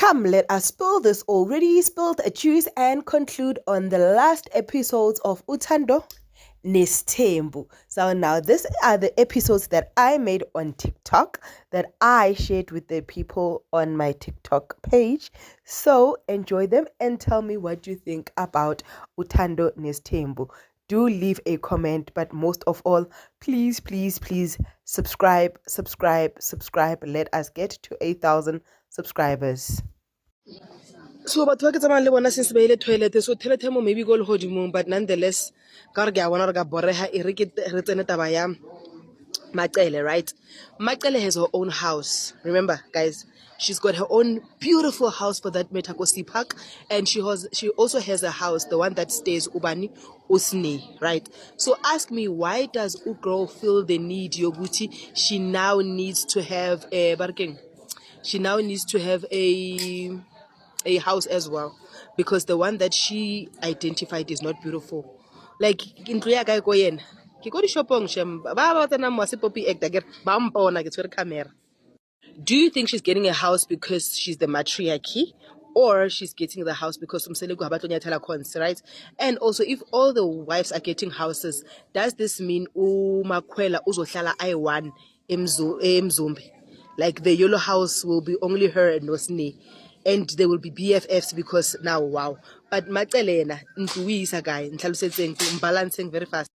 Come, let us spill this already spilled juice and conclude on the last episodes of Uthando Nesthembu. So now these are the episodes that I made on TikTok that I shared with the people on my TikTok page. So enjoy them and tell me what you think about Uthando Nesthembu. Do leave a comment, but most of all, please, please, please subscribe. Let us get to 8,000 subscribers. So batho ba ke tsamayang le bona since ba ile toilet so toilet mo maybe go le hodimong, but nonetheless ka re ke a bona re ka boreha e re tsene taba ya Macele, right? Macele has her own house. Remember, guys, she's got her own beautiful house for that Metakosi Park, and she also has a house, the one that stays Ubani Usni, right? So ask me, why does Ugro feel the need, Yoguti? She now needs to have a barking. She now needs to have a house as well, because the one that she identified is not beautiful. Like in Korea, go yen. Ke go di shopong shem ba tsena mo se popi act again ba mpona ke tshwere camera. Do you think she's getting a house because she's the matriarchy, or she's getting the house because umseleko habatlonya thala cons, right? And also, if all the wives are getting houses, does this mean uMakhwela uzohlala I1 eMzumbe? Like the yellow house will be only her and Nosni, and they will be BFFs because now wow. But Macele yena ntluisa guy, ntlhalosetseng balancing very fast.